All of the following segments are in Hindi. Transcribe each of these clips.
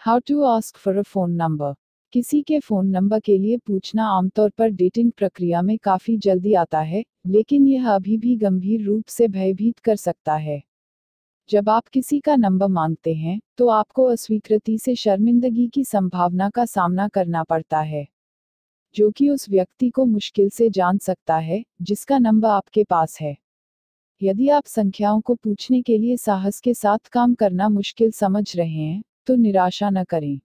How to ask for a phone number. किसी के फ़ोन नंबर के लिए पूछना आमतौर पर डेटिंग प्रक्रिया में काफ़ी जल्दी आता है, लेकिन यह अभी भी गंभीर रूप से भयभीत कर सकता है। जब आप किसी का नंबर मांगते हैं, तो आपको अस्वीकृति से शर्मिंदगी की संभावना का सामना करना पड़ता है, जो कि उस व्यक्ति को मुश्किल से जान सकता है, जिसका नंबर आपके पास है। यदि आप संख्याओं को पूछने के लिए साहस के साथ काम करना मुश्किल समझ रहे हैं, तो निराशा न करें।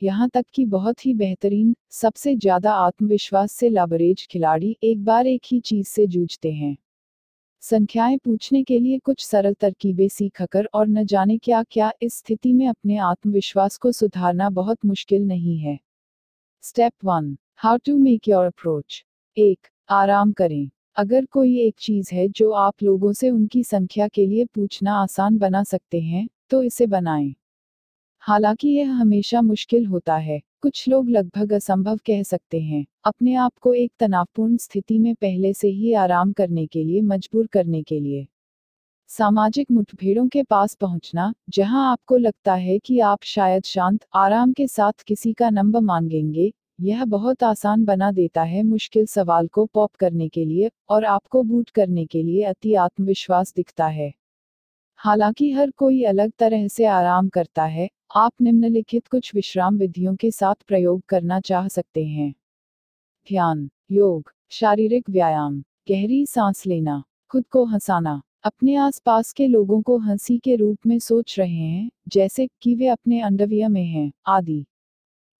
यहाँ तक कि बहुत ही बेहतरीन, सबसे ज़्यादा आत्मविश्वास से लबरेज खिलाड़ी एक बार एक ही चीज़ से जूझते हैं। संख्याएं पूछने के लिए कुछ सरल तरकीबें सीखकर और न जाने क्या क्या, इस स्थिति में अपने आत्मविश्वास को सुधारना बहुत मुश्किल नहीं है। Step 1, how to make your approach. 1, आराम करें। अगर कोई एक चीज़ है जो आप लोगों से उनकी संख्या के लिए पूछना आसान बना सकते हैं, तो इसे बनाएं। हालांकि यह हमेशा मुश्किल होता है, कुछ लोग लगभग असंभव कह सकते हैं, अपने आप को एक तनावपूर्ण स्थिति में पहले से ही आराम करने के लिए मजबूर करने के लिए। सामाजिक मुठभेड़ों के पास पहुंचना, जहां आपको लगता है कि आप शायद शांत, आराम के साथ किसी का नंबर मांगेंगे, यह बहुत आसान बना देता है मुश्किल सवाल को पॉप करने के लिए, और आपको बूट करने के लिए अति आत्मविश्वास दिखता है। हालांकि हर कोई अलग तरह से आराम करता है, आप निम्नलिखित कुछ विश्राम विधियों के साथ प्रयोग करना चाह सकते हैं। ध्यान, योग, शारीरिक व्यायाम, गहरी सांस लेना, खुद को हंसाना। अपने आसपास के लोगों को हंसी के रूप में सोच रहे हैं, जैसे कि वे अपने अंडरवियर में हैं, आदि।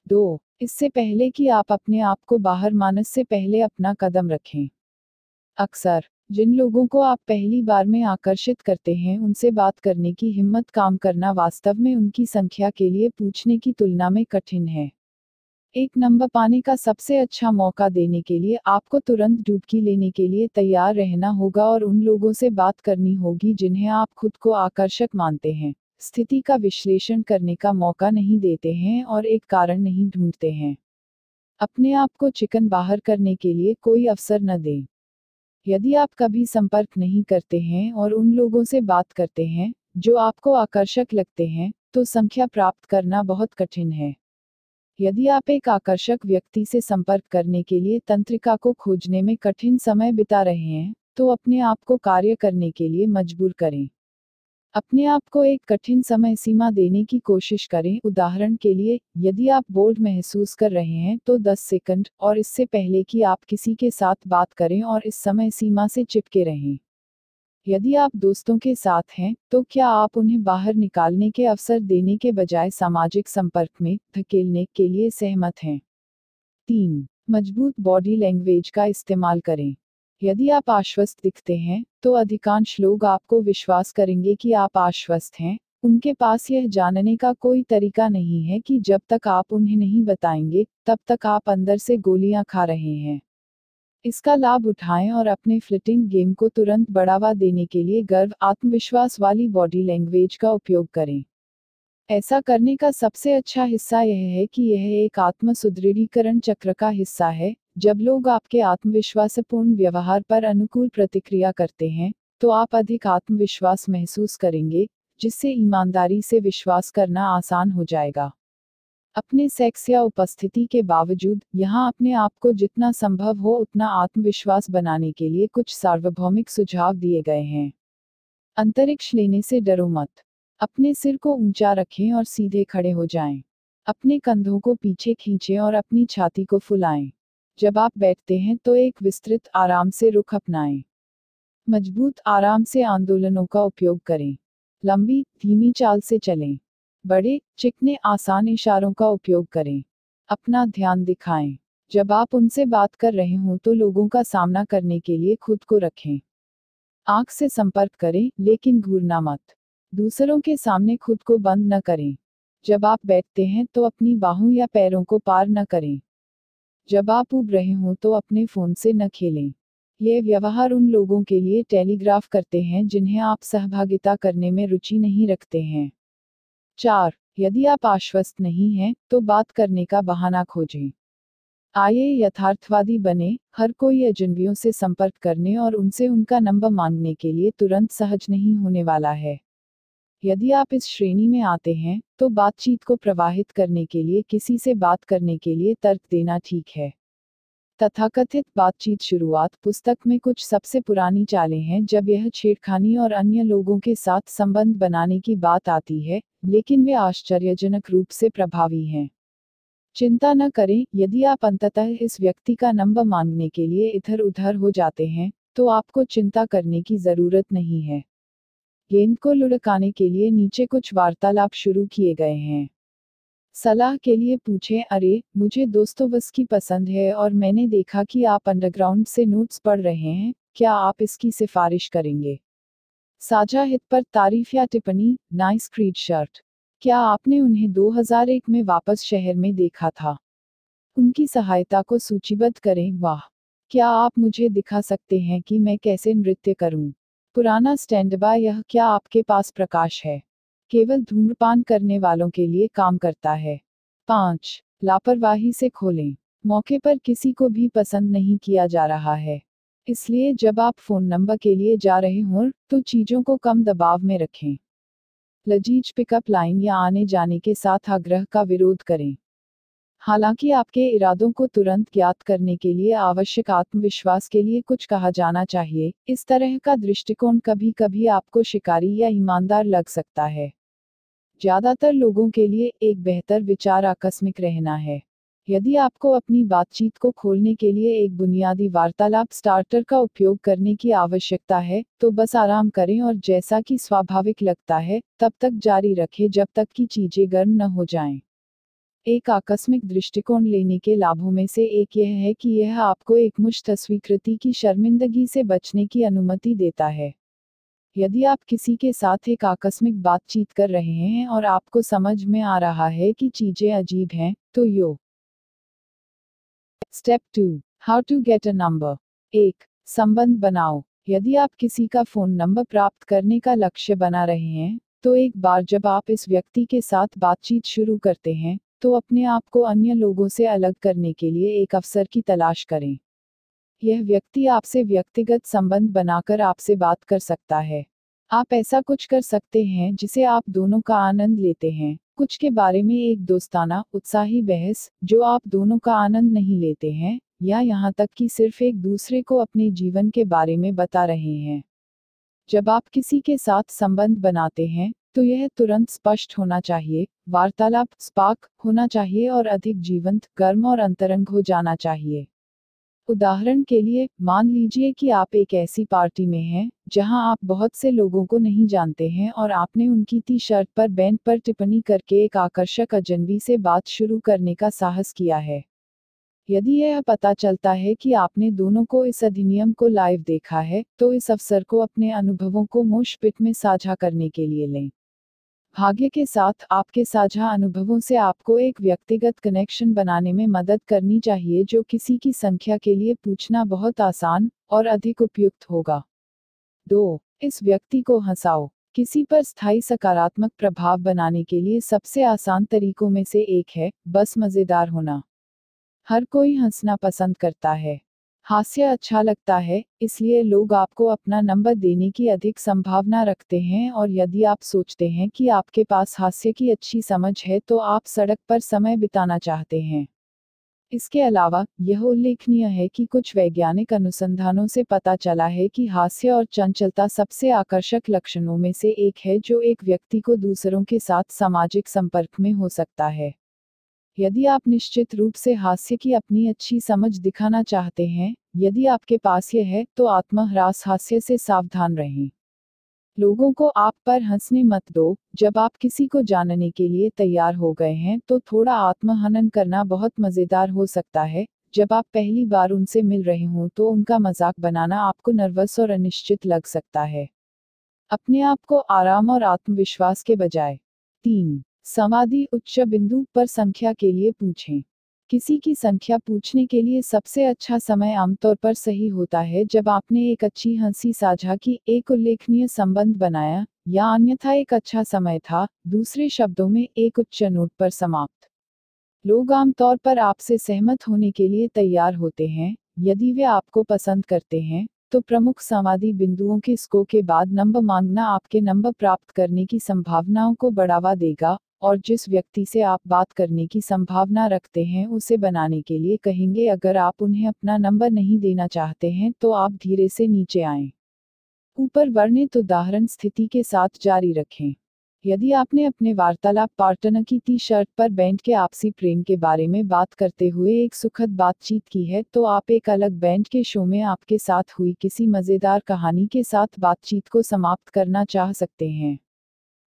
2, इससे पहले कि आप अपने आप को बाहर मानस से पहले अपना कदम रखें। अक्सर जिन लोगों को आप पहली बार में आकर्षित करते हैं, उनसे बात करने की हिम्मत काम करना वास्तव में उनकी संख्या के लिए पूछने की तुलना में कठिन है। एक नंबर पाने का सबसे अच्छा मौका देने के लिए आपको तुरंत डुबकी लेने के लिए तैयार रहना होगा और उन लोगों से बात करनी होगी जिन्हें आप खुद को आकर्षक मानते हैं, स्थिति का विश्लेषण करने का मौका नहीं देते हैं और एक कारण नहीं ढूंढते हैं। अपने आप को चिकन बाहर करने के लिए कोई अवसर न दें। यदि आप कभी संपर्क नहीं करते हैं और उन लोगों से बात करते हैं जो आपको आकर्षक लगते हैं, तो संख्या प्राप्त करना बहुत कठिन है। यदि आप एक आकर्षक व्यक्ति से संपर्क करने के लिए तंत्रिका को खोजने में कठिन समय बिता रहे हैं, तो अपने आप को कार्य करने के लिए मजबूर करें। अपने आप को एक कठिन समय सीमा देने की कोशिश करें। उदाहरण के लिए, यदि आप बोल्ड महसूस कर रहे हैं तो 10 सेकंड, और इससे पहले कि आप किसी के साथ बात करें और इस समय सीमा से चिपके रहें। यदि आप दोस्तों के साथ हैं, तो क्या आप उन्हें बाहर निकालने के अवसर देने के बजाय सामाजिक संपर्क में धकेलने के लिए सहमत हैं? 3, मजबूत बॉडी लैंग्वेज का इस्तेमाल करें। यदि आप आश्वस्त दिखते हैं, तो अधिकांश लोग आपको विश्वास करेंगे कि आप आश्वस्त हैं। उनके पास यह जानने का कोई तरीका नहीं है कि जब तक आप उन्हें नहीं बताएंगे, तब तक आप अंदर से गोलियां खा रहे हैं। इसका लाभ उठाएं और अपने फ्लिटिंग गेम को तुरंत बढ़ावा देने के लिए गर्व, आत्मविश्वास वाली बॉडी लैंग्वेज का उपयोग करें। ऐसा करने का सबसे अच्छा हिस्सा यह है कि यह एक आत्म सुदृढ़ीकरण चक्र का हिस्सा है। जब लोग आपके आत्मविश्वासपूर्ण व्यवहार पर अनुकूल प्रतिक्रिया करते हैं, तो आप अधिक आत्मविश्वास महसूस करेंगे, जिससे ईमानदारी से विश्वास करना आसान हो जाएगा। अपने सेक्स या उपस्थिति के बावजूद, यहाँ अपने आप को जितना संभव हो उतना आत्मविश्वास बनाने के लिए कुछ सार्वभौमिक सुझाव दिए गए हैं। अंतरिक्ष लेने से डरो मत। अपने सिर को ऊंचा रखें और सीधे खड़े हो जाएं। अपने कंधों को पीछे खींचें और अपनी छाती को फुलाएं। जब आप बैठते हैं तो एक विस्तृत आराम से रुख अपनाएं। मजबूत आराम से आंदोलनों का उपयोग करें। लंबी, धीमी चाल से चलें। बड़े, चिकने आसान इशारों का उपयोग करें। अपना ध्यान दिखाएं। जब आप उनसे बात कर रहे हों तो लोगों का सामना करने के लिए खुद को रखें। आंख से संपर्क करें, लेकिन घूरना मत। दूसरों के सामने खुद को बंद न करें। जब आप बैठते हैं तो अपनी बाहों या पैरों को पार न करें। जब आप ऊब रहे हों तो अपने फोन से न खेलें। ये व्यवहार उन लोगों के लिए टेलीग्राफ करते हैं जिन्हें आप सहभागिता करने में रुचि नहीं रखते हैं। 4, यदि आप आश्वस्त नहीं हैं, तो बात करने का बहाना खोजें। आइए यथार्थवादी बने। हर कोई अजनबियों से संपर्क करने और उनसे उनका नंबर मांगने के लिए तुरंत सहज नहीं होने वाला है। यदि आप इस श्रेणी में आते हैं, तो बातचीत को प्रवाहित करने के लिए किसी से बात करने के लिए तर्क देना ठीक है। तथाकथित बातचीत शुरुआत पुस्तक में कुछ सबसे पुरानी चालें हैं जब यह छेड़खानी और अन्य लोगों के साथ संबंध बनाने की बात आती है, लेकिन वे आश्चर्यजनक रूप से प्रभावी हैं। चिंता न करें, यदि आप अंततः इस व्यक्ति का नंबर मांगने के लिए इधर उधर हो जाते हैं, तो आपको चिंता करने की जरूरत नहीं है। गेंद को लुढ़काने के लिए नीचे कुछ वार्तालाप शुरू किए गए हैं। सलाह के लिए पूछें, अरे, मुझे दोस्तोवस्की पसंद है और मैंने देखा कि आप अंडरग्राउंड से नोट्स पढ़ रहे हैं, क्या आप इसकी सिफारिश करेंगे? साझा हित पर तारीफ या टिप्पणी, नाइस क्रीड शर्ट। क्या आपने उन्हें 2001 में वापस शहर में देखा था? उनकी सहायता को सूचीबद्ध करें, वाह, क्या आप मुझे दिखा सकते हैं कि मैं कैसे नृत्य करूं? पुराना स्टैंड बाय, यह क्या आपके पास प्रकाश है? केवल धूम्रपान करने वालों के लिए काम करता है। 5. लापरवाही से खोलें। मौके पर किसी को भी पसंद नहीं किया जा रहा है। इसलिए जब आप फोन नंबर के लिए जा रहे हों, तो चीजों को कम दबाव में रखें। लजीज पिकअप लाइन या आने जाने के साथ आग्रह का विरोध करें। हालांकि आपके इरादों को तुरंत ज्ञात करने के लिए आवश्यक आत्मविश्वास के लिए कुछ कहा जाना चाहिए, इस तरह का दृष्टिकोण कभी कभी आपको शिकारी या ईमानदार लग सकता है। ज्यादातर लोगों के लिए एक बेहतर विचार आकस्मिक रहना है। यदि आपको अपनी बातचीत को खोलने के लिए एक बुनियादी वार्तालाप स्टार्टर का उपयोग करने की आवश्यकता है, तो बस आराम करें और जैसा कि स्वाभाविक लगता है, तब तक जारी रखें जब तक कि चीजें गर्म न हो जाएं। एक आकस्मिक दृष्टिकोण लेने के लाभों में से एक यह है कि यह आपको एकमुश्त अस्वीकृति की शर्मिंदगी से बचने की अनुमति देता है। यदि आप किसी के साथ एक आकस्मिक बातचीत कर रहे हैं और आपको समझ में आ रहा है कि चीजें अजीब हैं, तो step 2, how to get a number. 1. संबंध बनाओ। यदि आप किसी का फोन नंबर प्राप्त करने का लक्ष्य बना रहे हैं, तो एक बार जब आप इस व्यक्ति के साथ बातचीत शुरू करते हैं, तो अपने आप को अन्य लोगों से अलग करने के लिए एक अवसर की तलाश करें। यह व्यक्ति आपसे व्यक्तिगत संबंध बनाकर आपसे बात कर सकता है। आप ऐसा कुछ कर सकते हैं जिसे आप दोनों का आनंद लेते हैं, कुछ के बारे में एक दोस्ताना, उत्साही बहस, जो आप दोनों का आनंद नहीं लेते हैं, या यहाँ तक कि सिर्फ एक दूसरे को अपने जीवन के बारे में बता रहे हैं। जब आप किसी के साथ संबंध बनाते हैं, तो यह तुरंत स्पष्ट होना चाहिए, वार्तालाप स्पार्क होना चाहिए और अधिक जीवंत, गर्म और अंतरंग हो जाना चाहिए। उदाहरण के लिए, मान लीजिए कि आप एक ऐसी पार्टी में हैं, जहां आप बहुत से लोगों को नहीं जानते हैं और आपने उनकी टी शर्ट पर बैंड पर टिप्पणी करके एक आकर्षक अजनबी से बात शुरू करने का साहस किया है। यदि यह पता चलता है कि आपने दोनों को इस अधिनियम को लाइव देखा है, तो इस अवसर को अपने अनुभवों को मोश पिट में साझा करने के लिए लें। भाग्य के साथ आपके साझा अनुभवों से आपको एक व्यक्तिगत कनेक्शन बनाने में मदद करनी चाहिए जो किसी की संख्या के लिए पूछना बहुत आसान और अधिक उपयुक्त होगा। 2. इस व्यक्ति को हंसाओ। किसी पर स्थायी सकारात्मक प्रभाव बनाने के लिए सबसे आसान तरीकों में से एक है बस मजेदार होना। हर कोई हंसना पसंद करता है। हास्य अच्छा लगता है, इसलिए लोग आपको अपना नंबर देने की अधिक संभावना रखते हैं और यदि आप सोचते हैं कि आपके पास हास्य की अच्छी समझ है तो आप सड़क पर समय बिताना चाहते हैं। इसके अलावा, यह उल्लेखनीय है कि कुछ वैज्ञानिक अनुसंधानों से पता चला है कि हास्य और चंचलता सबसे आकर्षक लक्षणों में से एक है जो एक व्यक्ति को दूसरों के साथ सामाजिक संपर्क में हो सकता है। यदि आप निश्चित रूप से हास्य की अपनी अच्छी समझ दिखाना चाहते हैं, यदि आपके पास यह है, तो आत्मह्रास हास्य से सावधान रहें। लोगों को आप पर हंसने मत दो। जब आप किसी को जानने के लिए तैयार हो गए हैं, तो थोड़ा आत्महनन करना बहुत मजेदार हो सकता है। जब आप पहली बार उनसे मिल रहे हों तो उनका मजाक बनाना आपको नर्वस और अनिश्चित लग सकता है। अपने आप को आराम और आत्मविश्वास के बजाय। 3. संवादी उच्च बिंदु पर संख्या के लिए पूछें। किसी की संख्या पूछने के लिए सबसे अच्छा समय आमतौर पर सही होता है जब आपने एक अच्छी हंसी साझा की, एक उल्लेखनीय संबंध बनाया, या अन्यथा एक अच्छा समय था, दूसरे शब्दों में एक उच्च नोट पर समाप्त। लोग आमतौर पर आपसे सहमत होने के लिए तैयार होते हैं, यदि वे आपको पसंद करते हैं, तो प्रमुख संवादी बिंदुओं के स्कोर के बाद नंबर मांगना आपके नंबर प्राप्त करने की संभावनाओं को बढ़ावा देगा, और जिस व्यक्ति से आप बात करने की संभावना रखते हैं उसे बनाने के लिए कहेंगे। अगर आप उन्हें अपना नंबर नहीं देना चाहते हैं तो आप धीरे से नीचे आएं। ऊपर वर्णित उदाहरण स्थिति के साथ जारी रखें। यदि आपने अपने वार्तालाप पार्टनर की टी-शर्ट पर बैंड के आपसी प्रेम के बारे में बात करते हुए एक सुखद बातचीत की है, तो आप एक अलग बैंड के शो में आपके साथ हुई किसी मज़ेदार कहानी के साथ बातचीत को समाप्त करना चाह सकते हैं।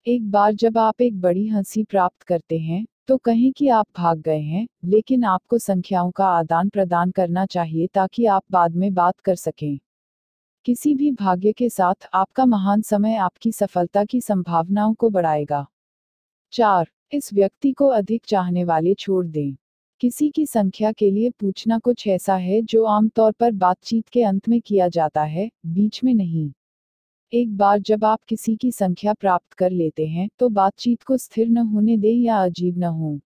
एक बार जब आप एक बड़ी हंसी प्राप्त करते हैं, तो कहें कि आप भाग गए हैं, लेकिन आपको संख्याओं का आदान प्रदान करना चाहिए ताकि आप बाद में बात कर सकें। किसी भी भाग्य के साथ आपका महान समय आपकी सफलता की संभावनाओं को बढ़ाएगा। 4. इस व्यक्ति को अधिक चाहने वाले छोड़ दें। किसी की संख्या के लिए पूछना कुछ ऐसा है जो आमतौर पर बातचीत के अंत में किया जाता है, बीच में नहीं। एक बार जब आप किसी की संख्या प्राप्त कर लेते हैं, तो बातचीत को स्थिर न होने दें या अजीब न हो।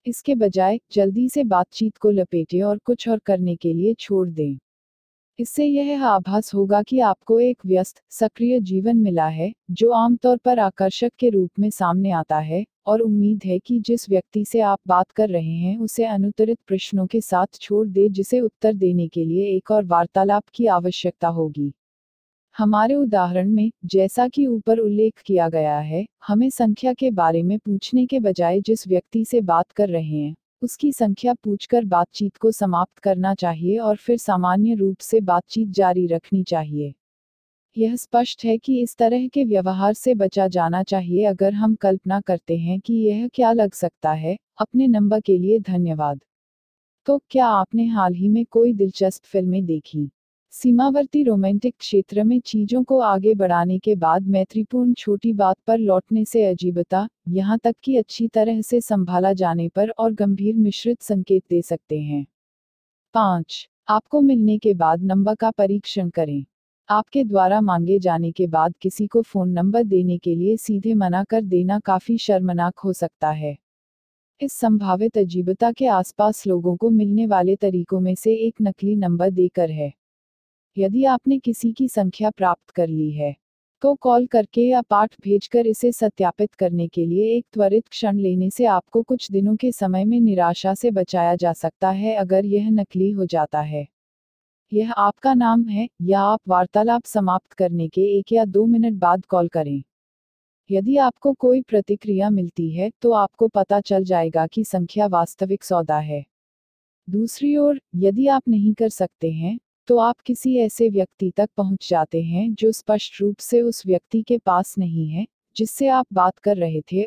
इसके बजाय जल्दी से बातचीत को लपेटें और कुछ और करने के लिए छोड़ दें। इससे यह आभास होगा कि आपको एक व्यस्त, सक्रिय जीवन मिला है, जो आमतौर पर आकर्षक के रूप में सामने आता है, और उम्मीद है कि जिस व्यक्ति से आप बात कर रहे हैं उसे अनुत्तरित प्रश्नों के साथ छोड़ दे जिसे उत्तर देने के लिए एक और वार्तालाप की आवश्यकता होगी। हमारे उदाहरण में, जैसा कि ऊपर उल्लेख किया गया है, हमें संख्या के बारे में पूछने के बजाय जिस व्यक्ति से बात कर रहे हैं, उसकी संख्या पूछकर बातचीत को समाप्त करना चाहिए और फिर सामान्य रूप से बातचीत जारी रखनी चाहिए। यह स्पष्ट है कि इस तरह के व्यवहार से बचा जाना चाहिए अगर हम कल्पना करते हैं कि यह क्या लग सकता है। अपने नंबर के लिए धन्यवाद। तो क्या आपने हाल ही में कोई दिलचस्प फिल्में देखी? सीमावर्ती रोमांटिक क्षेत्र में चीजों को आगे बढ़ाने के बाद मैत्रीपूर्ण छोटी बात पर लौटने से अजीबता, यहाँ तक कि अच्छी तरह से संभाला जाने पर और गंभीर मिश्रित संकेत दे सकते हैं। 5. आपको मिलने के बाद नंबर का परीक्षण करें। आपके द्वारा मांगे जाने के बाद किसी को फोन नंबर देने के लिए सीधे मना कर देना काफी शर्मनाक हो सकता है। इस संभावित अजीबता के आसपास लोगों को मिलने वाले तरीकों में से एक नकली नंबर देकर है। यदि आपने किसी की संख्या प्राप्त कर ली है, तो कॉल करके या पाठ भेजकर इसे सत्यापित करने के लिए एक त्वरित क्षण लेने से आपको कुछ दिनों के समय में निराशा से बचाया जा सकता है अगर यह नकली हो जाता है। यह आपका नाम है, या आप वार्तालाप समाप्त करने के 1 या 2 मिनट बाद कॉल करें। यदि आपको कोई प्रतिक्रिया मिलती है, तो आपको पता चल जाएगा कि संख्या वास्तविक सौदा है। दूसरी ओर, यदि आप नहीं कर सकते हैं, तो आप किसी ऐसे व्यक्ति तक पहुंच जाते हैं जो स्पष्ट रूप से उस व्यक्ति के पास नहीं है, जिससे आप बात कर रहे थे।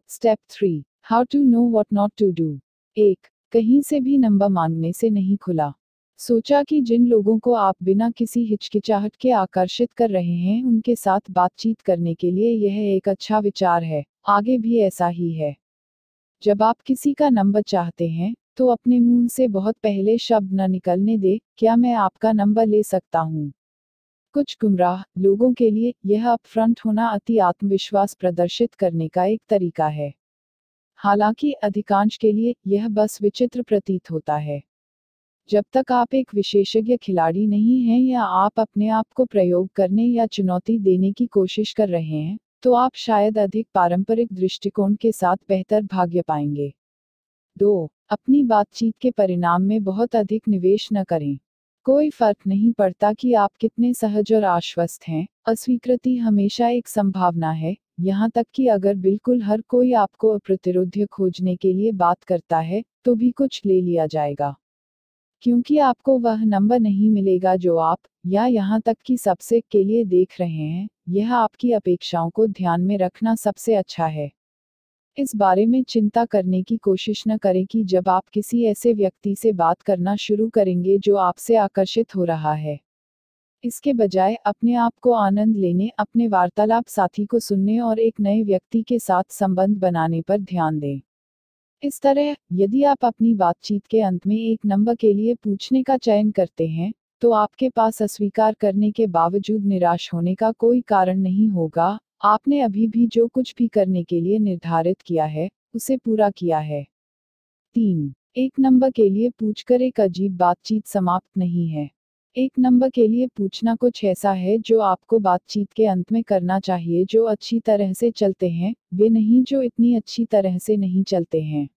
Step 3. How to know what not to do. 1. कहीं से भी नंबर मांगने से नहीं खुला। सोचा कि जिन लोगों को आप बिना किसी हिचकिचाहट के आकर्षित कर रहे हैं उनके साथ बातचीत करने के लिए यह एक अच्छा विचार है। आगे भी ऐसा ही है। जब आप किसी का नंबर चाहते हैं, तो अपने मुंह से बहुत पहले शब्द न निकलने दे, क्या मैं आपका नंबर ले सकता हूँ। कुछ गुमराह लोगों के लिए यह अपफ्रंट होना अति आत्मविश्वास प्रदर्शित करने का एक तरीका है। हालांकि अधिकांश के लिए यह बस विचित्र प्रतीत होता है। जब तक आप एक विशेषज्ञ खिलाड़ी नहीं हैं या आप अपने आप को प्रयोग करने या चुनौती देने की कोशिश कर रहे हैं, तो आप शायद अधिक पारंपरिक दृष्टिकोण के साथ बेहतर भाग्य पाएंगे। 2. अपनी बातचीत के परिणाम में बहुत अधिक निवेश न करें। कोई फर्क नहीं पड़ता कि आप कितने सहज और आश्वस्त हैं, अस्वीकृति हमेशा एक संभावना है, यहाँ तक कि अगर बिल्कुल हर कोई आपको अप्रतिरोध्य खोजने के लिए बात करता है, तो भी कुछ ले लिया जाएगा। क्योंकि आपको वह नंबर नहीं मिलेगा जो आप, या यहाँ तक कि सबसे के लिए देख रहे हैं, यह आपकी अपेक्षाओं को ध्यान में रखना सबसे अच्छा है। इस बारे में चिंता करने की कोशिश न करें कि जब आप किसी ऐसे व्यक्ति से बात करना शुरू करेंगे जो आपसे आकर्षित हो रहा है। इसके बजाय अपने आप को आनंद लेने, अपने वार्तालाप साथी को सुनने और एक नए व्यक्ति के साथ संबंध बनाने पर ध्यान दें। इस तरह, यदि आप अपनी बातचीत के अंत में एक नंबर के लिए पूछने का चयन करते हैं, तो आपके पास अस्वीकार करने के बावजूद निराश होने का कोई कारण नहीं होगा। आपने अभी भी जो कुछ भी करने के लिए निर्धारित किया है, उसे पूरा किया है। 3. एक नंबर के लिए पूछकर एक अजीब बातचीत समाप्त नहीं है। एक नंबर के लिए पूछना कुछ ऐसा है जो आपको बातचीत के अंत में करना चाहिए। जो अच्छी तरह से चलते हैं, वे नहीं जो इतनी अच्छी तरह से नहीं चलते हैं।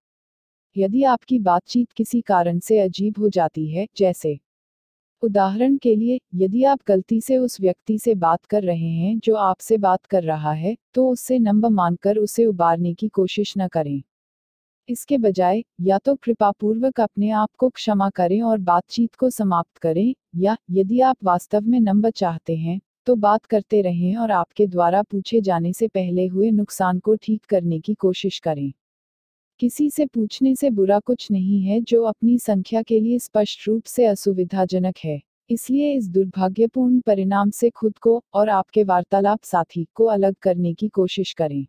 यदि आपकी बातचीत किसी कारण से अजीब हो जाती है, जैसे उदाहरण के लिए, यदि आप गलती से उस व्यक्ति से बात कर रहे हैं जो आपसे बात कर रहा है, तो उससे नंबर मांगकर उसे उबारने की कोशिश न करें। इसके बजाय, या तो कृपापूर्वक अपने आप को क्षमा करें और बातचीत को समाप्त करें, या यदि आप वास्तव में नंबर चाहते हैं, तो बात करते रहें और आपके द्वारा पूछे जाने से पहले हुए नुकसान को ठीक करने की कोशिश करें। किसी से पूछने से बुरा कुछ नहीं है जो अपनी संख्या के लिए स्पष्ट रूप से असुविधाजनक है। इसलिए इस दुर्भाग्यपूर्ण परिणाम से खुद को और आपके वार्तालाप साथी को अलग करने की कोशिश करें।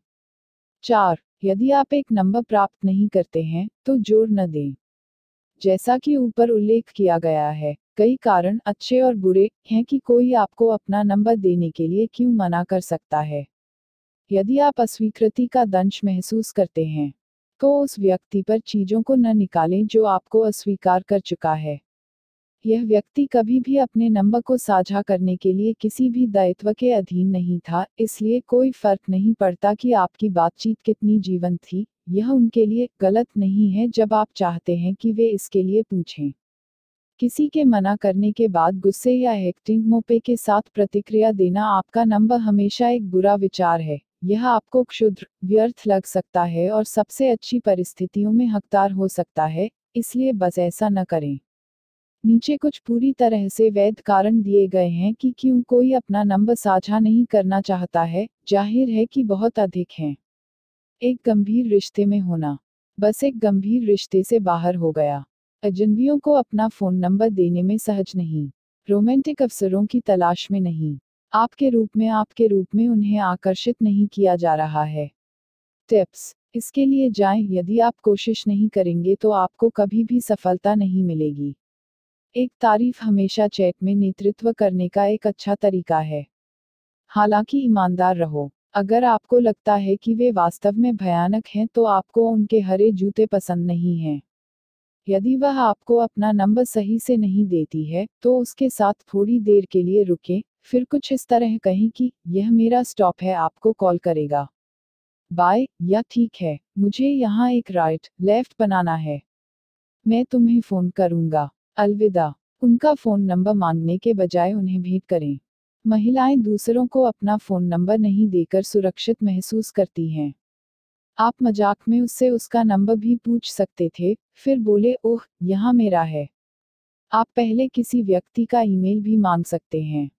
4. यदि आप एक नंबर प्राप्त नहीं करते हैं, तो जोर न दें। जैसा कि ऊपर उल्लेख किया गया है, कई कारण, अच्छे और बुरे, हैं कि कोई आपको अपना नंबर देने के लिए क्यों मना कर सकता है। यदि आप अस्वीकृति का दंश महसूस करते हैं, तो उस व्यक्ति पर चीजों को न निकालें जो आपको अस्वीकार कर चुका है। यह व्यक्ति कभी भी अपने नंबर को साझा करने के लिए किसी भी दायित्व के अधीन नहीं था, इसलिए कोई फर्क नहीं पड़ता कि आपकी बातचीत कितनी जीवंत थी, यह उनके लिए गलत नहीं है जब आप चाहते हैं कि वे इसके लिए पूछें। किसी के मना करने के बाद गुस्से या एक्टिंग मोपे के साथ प्रतिक्रिया देना आपका नंबर हमेशा एक बुरा विचार है। यह आपको क्षुद्र, व्यर्थ लग सकता है और सबसे अच्छी परिस्थितियों में हकदार हो सकता है, इसलिए बस ऐसा न करें। नीचे कुछ पूरी तरह से वैध कारण दिए गए हैं कि क्यों कोई अपना नंबर साझा नहीं करना चाहता है, जाहिर है कि बहुत अधिक हैं। एक गंभीर रिश्ते में होना। बस एक गंभीर रिश्ते से बाहर हो गया। अजनबियों को अपना फ़ोन नंबर देने में सहज नहीं। रोमांटिक अवसरों की तलाश में नहीं। आपके रूप में उन्हें आकर्षित नहीं किया जा रहा है। टिप्स। इसके लिए जाएं, यदि आप कोशिश नहीं करेंगे तो आपको कभी भी सफलता नहीं मिलेगी। एक तारीफ हमेशा चैट में नेतृत्व करने का एक अच्छा तरीका है। हालांकि ईमानदार रहो। अगर आपको लगता है कि वे वास्तव में भयानक हैं तो आपको उनके हरे जूते पसंद नहीं हैं। यदि वह आपको अपना नंबर सही से नहीं देती है, तो उसके साथ थोड़ी देर के लिए रुकें, फिर कुछ इस तरह कहें कि यह मेरा स्टॉप है, आपको कॉल करेगा। बाय, या ठीक है, मुझे यहाँ एक राइट, लेफ्ट बनाना है। मैं तुम्हें फ़ोन करूँगा। अलविदा। उनका फ़ोन नंबर मांगने के बजाय उन्हें भेंट करें। महिलाएं दूसरों को अपना फ़ोन नंबर नहीं देकर सुरक्षित महसूस करती हैं। आप मजाक में उससे उसका नंबर भी पूछ सकते थे, फिर बोले, ओह, यहाँ मेरा है। आप पहले किसी व्यक्ति का ईमेल भी मांग सकते हैं।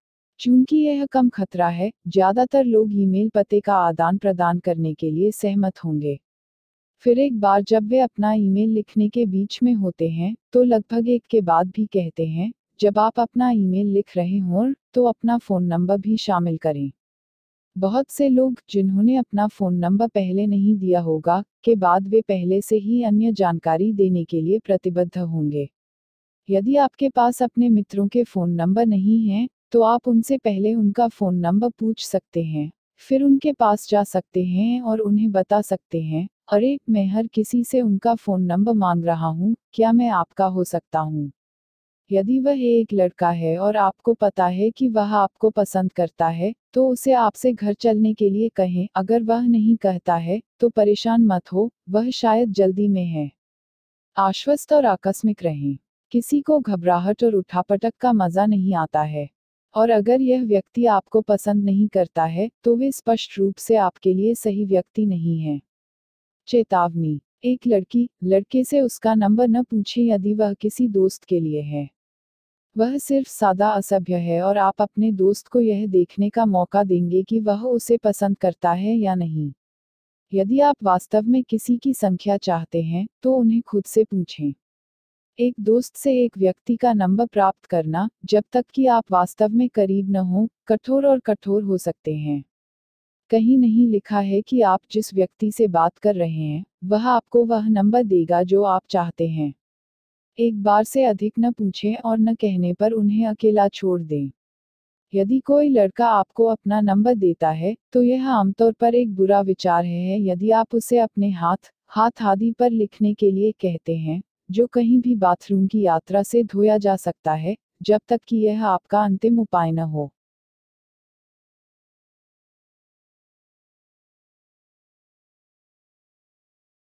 चूंकि यह कम खतरा है, ज़्यादातर लोग ईमेल पते का आदान प्रदान करने के लिए सहमत होंगे। फिर एक बार जब वे अपना ईमेल लिखने के बीच में होते हैं, तो लगभग एक के बाद भी कहते हैं, जब आप अपना ईमेल लिख रहे हों, तो अपना फ़ोन नंबर भी शामिल करें। बहुत से लोग जिन्होंने अपना फ़ोन नंबर पहले नहीं दिया होगा, के बाद वे पहले से ही अन्य जानकारी देने के लिए प्रतिबद्ध होंगे। यदि आपके पास अपने मित्रों के फ़ोन नंबर नहीं हैं, तो आप उनसे पहले उनका फ़ोन नंबर पूछ सकते हैं, फिर उनके पास जा सकते हैं और उन्हें बता सकते हैं, अरे, मैं हर किसी से उनका फ़ोन नंबर मांग रहा हूँ, क्या मैं आपका हो सकता हूँ? यदि वह एक लड़का है और आपको पता है कि वह आपको पसंद करता है, तो उसे आपसे घर चलने के लिए कहें। अगर वह नहीं कहता है, तो परेशान मत हो, वह शायद जल्दी में है। आश्वस्त और आकस्मिक रहें। किसी को घबराहट और उठापटक का मजा नहीं आता है। और अगर यह व्यक्ति आपको पसंद नहीं करता है, तो वे स्पष्ट रूप से आपके लिए सही व्यक्ति नहीं है। चेतावनी। एक लड़की, लड़के से उसका नंबर न पूछें यदि वह किसी दोस्त के लिए है। वह सिर्फ सादा असभ्य है और आप अपने दोस्त को यह देखने का मौका देंगे कि वह उसे पसंद करता है या नहीं। यदि आप वास्तव में किसी की संख्या चाहते हैं, तो उन्हें खुद से पूछें। एक दोस्त से एक व्यक्ति का नंबर प्राप्त करना, जब तक कि आप वास्तव में करीब न हो, कठोर और कठोर हो सकते हैं। कहीं नहीं लिखा है कि आप जिस व्यक्ति से बात कर रहे हैं, वह आपको वह नंबर देगा जो आप चाहते हैं। एक बार से अधिक न पूछें और न कहने पर उन्हें अकेला छोड़ दें। यदि कोई लड़का आपको अपना नंबर देता है, तो यह आमतौर पर एक बुरा विचार है। यदि आप उसे अपने हाथ आदि पर लिखने के लिए कहते हैं, जो कहीं भी बाथरूम की यात्रा से धोया जा सकता है, जब तक कि यह आपका अंतिम उपाय न हो।